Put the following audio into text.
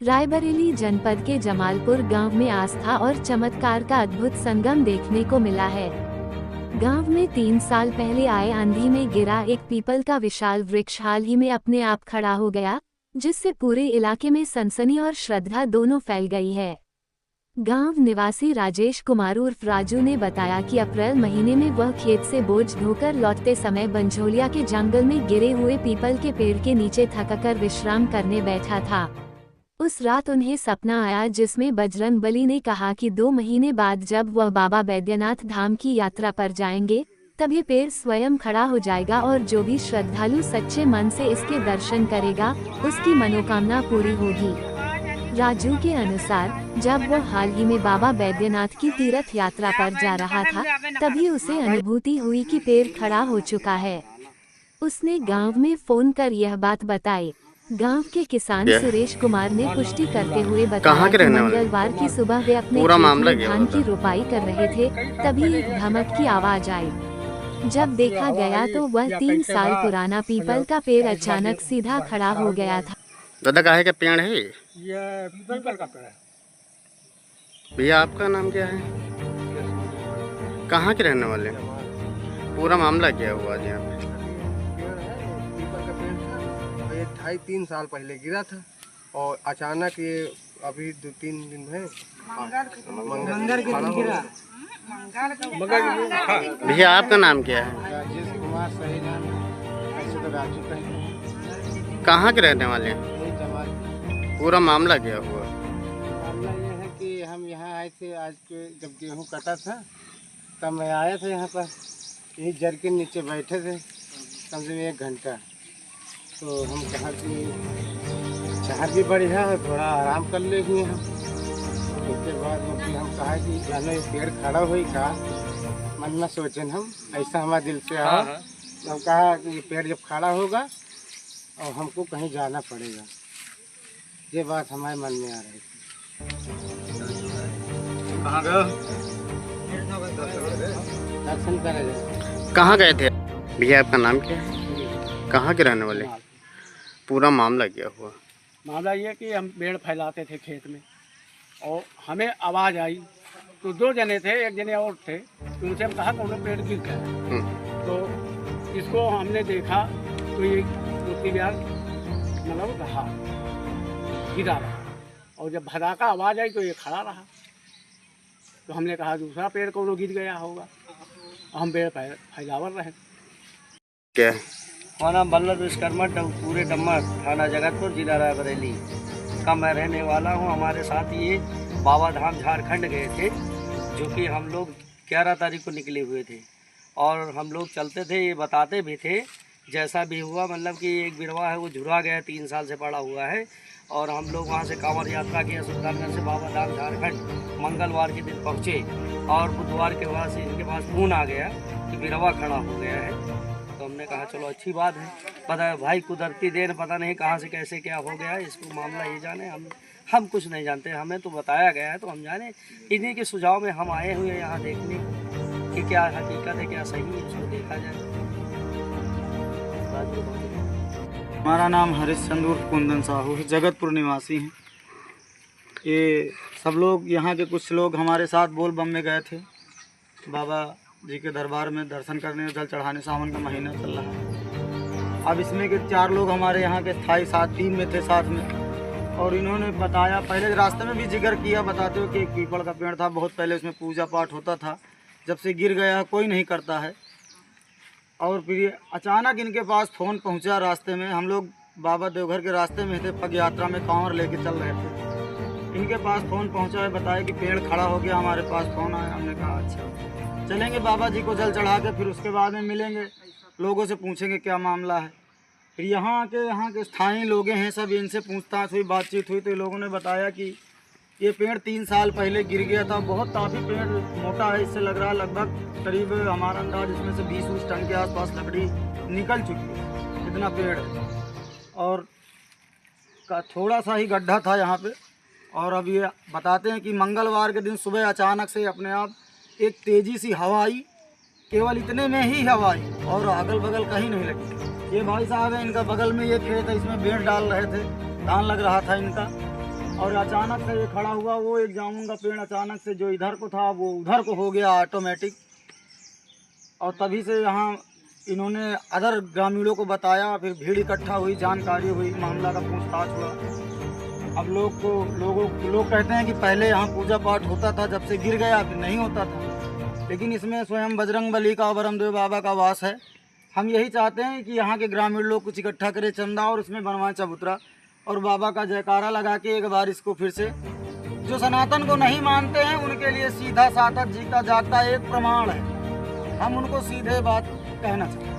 रायबरेली जनपद के जमालपुर गांव में आस्था और चमत्कार का अद्भुत संगम देखने को मिला है। गांव में 3 साल पहले आए आंधी में गिरा एक पीपल का विशाल वृक्ष हाल ही में अपने आप खड़ा हो गया, जिससे पूरे इलाके में सनसनी और श्रद्धा दोनों फैल गई है। गांव निवासी राजेश कुमार उर्फ राजू ने बताया कि अप्रैल महीने में वह खेत से बोझ ढोकर लौटते समय बंझोलिया के जंगल में गिरे हुए पीपल के पेड़ के नीचे थककर विश्राम करने बैठा था। उस रात उन्हें सपना आया जिसमें बजरंगबली ने कहा कि 2 महीने बाद जब वह बाबा बैद्यनाथ धाम की यात्रा पर जाएंगे, तब ये पेड़ स्वयं खड़ा हो जाएगा और जो भी श्रद्धालु सच्चे मन से इसके दर्शन करेगा, उसकी मनोकामना पूरी होगी। राजू के अनुसार जब वह हाल ही में बाबा बैद्यनाथ की तीर्थ यात्रा पर जा रहा था, तभी उसे अनुभूति हुई कि पेड़ खड़ा हो चुका है। उसने गांव में फोन कर यह बात बताई। गांव के किसान सुरेश कुमार ने पुष्टि करते हुए बताया कि मंगलवार की सुबह वे अपने खेत में धान की रोपाई कर रहे थे, तभी एक धमक की आवाज आई। जब देखा गया तो वह 3 साल पुराना पीपल का पेड़ अचानक सीधा खड़ा हो गया था। दादा काहे का पेड़ है ये पीपल का पेड़ है। भैया आपका नाम क्या है? कहाँ के रहने वाले? पूरा मामला क्या हुआ आज यहाँ पे? पीपल का पेड़ था, ये 2.5-3 साल पहले गिरा था और अचानक ये अभी 2-3 दिन में मंगल के दिन गिरा। भैया आपका नाम क्या है? राजेश कुमार सही नाम है, ऐसे तो राजू कहेंगे। कहाँ के रहने वाले हैं? ये जमाल। पूरा मामला क्या हुआ? मामला ये है कि हम यहाँ आए थे आज के, जब गेहूँ कटा था तब मैं आया था यहाँ पर, यही जड़ के नीचे बैठे थे कम से कम 1 घंटा। तो हम कहा कि चाह भी बढ़िया है, थोड़ा आराम कर लेंगे हम। उसके बाद हम कहा कि जानो ये पेड़ खड़ा हुई का मन में सोचें हम, ऐसा हमारे दिल से आया। तो हम कहा कि ये पेड़ जब खड़ा होगा और हमको कहीं जाना पड़ेगा, ये बात हमारे मन में आ रही थी। कहाँ गए? दर्शन करेगा। कहाँ गए थे? भैया आपका नाम क्या है? कहाँ के रहने वाले? पूरा मामला क्या हुआ? मामला ये कि हम पेड़ फैलाते थे खेत में और हमें आवाज़ आई, तो 2 जने थे, एक जने और थे, तो उनसे हम कहा कि उन्हें पेड़ गिर गया है। तो इसको हमने देखा तो ये 2-3 बार मतलब रहा, गिरा रहा, और जब भड़ाका आवाज़ आई तो ये खड़ा रहा। तो हमने कहा दूसरा पेड़ को गिर गया होगा, हम पेड़ फैलावर रहे। क्या? हमारा नाम बल्लभ विश्वकर्मा, पूरे डम्मा थाना जगतपुर, जिला रायबरेली का मैं रहने वाला हूँ। हमारे साथ ये बाबा धाम झारखंड गए थे, जो कि हम लोग 11 तारीख को निकले हुए थे और हम लोग चलते थे, ये बताते भी थे जैसा भी हुआ, मतलब कि एक बिरवा है वो झुरा गया, 3 साल से पड़ा हुआ है। और हम लोग वहाँ से कांवड़ यात्रा किया सुल्तानगंज से बाबा धाम झारखंड, मंगलवार के दिन पहुँचे और बुधवार के बाद से इनके पास फोन आ गया कि बिरवा खड़ा हो गया है। तो हमने कहा चलो अच्छी बात है, पता है भाई कुदरती देन, पता नहीं कहाँ से कैसे क्या हो गया, इसको मामला ये जाने, हम कुछ नहीं जानते, हमें तो बताया गया है तो हम जाने। इन्हीं के सुझाव में हम आए हुए हैं यहाँ देखने कि क्या हकीकत है, क्या सही है, उसको देखा जाए। हमारा नाम हरिश्चंद्र उर्फ कुंदन साहू है, जगतपुर निवासी हैं। ये सब लोग यहाँ के कुछ लोग हमारे साथ बोल बम में गए थे बाबा जी के दरबार में दर्शन करने, जल चढ़ाने। सावन का महीना चल रहा है। अब इसमें के 4 लोग हमारे यहाँ के स्थायी साथ 3 में थे साथ में, और इन्होंने बताया, पहले रास्ते में भी जिक्र किया, बताते हुए कि एक पीपल का पेड़ था, बहुत पहले उसमें पूजा पाठ होता था, जब से गिर गया कोई नहीं करता है। और फिर अचानक इनके पास फ़ोन पहुँचा रास्ते में, हम लोग बाबा देवघर के रास्ते में थे, पग यात्रा में कांवर लेके चल रहे थे। इनके पास फ़ोन पहुँचा है, बताया कि पेड़ खड़ा हो गया, हमारे पास फ़ोन आया। हमने कहा अच्छा चलेंगे बाबा जी को जल चढ़ा के, फिर उसके बाद में मिलेंगे, लोगों से पूछेंगे क्या मामला है। फिर यहाँ के स्थानीय लोग हैं सब, इनसे पूछताछ हुई, बातचीत हुई, तो लोगों ने बताया कि ये पेड़ 3 साल पहले गिर गया था। बहुत काफ़ी पेड़ मोटा है, इससे लग रहा है लगभग करीब हमारा अंदाज इसमें से 20 टन के आसपास लकड़ी निकल चुकी है, इतना पेड़ है। और का थोड़ा सा ही गड्ढा था यहाँ पे। और अब ये बताते हैं कि मंगलवार के दिन सुबह अचानक से अपने आप एक तेज़ी सी हवा आई, केवल इतने में ही हवा आई और अगल बगल कहीं नहीं लगी। ये भाई साहब है, इनका बगल में ये खेत है, इसमें भेड़ डाल रहे थे, धान लग रहा था इनका। और अचानक से ये खड़ा हुआ, वो एक जामुन का पेड़ अचानक से जो इधर को था वो उधर को हो गया ऑटोमेटिक। और तभी से यहाँ इन्होंने अदर ग्रामीणों को बताया, फिर भीड़ इकट्ठा हुई, जानकारी हुई, मामला का पूछताछ हुआ। अब लोग कहते हैं कि पहले यहाँ पूजा पाठ होता था, जब से गिर गया फिर नहीं होता था, लेकिन इसमें स्वयं बजरंगबली का, ब्रह्मदेव बाबा का वास है। हम यही चाहते हैं कि यहाँ के ग्रामीण लोग कुछ इकट्ठा करें चंदा और उसमें बनवाएं चबूतरा और बाबा का जयकारा लगा के एक बार इसको फिर से, जो सनातन को नहीं मानते हैं उनके लिए सीधा सातत जीता जागता एक प्रमाण है। हम उनको सीधे बात कहना चाहते हैं।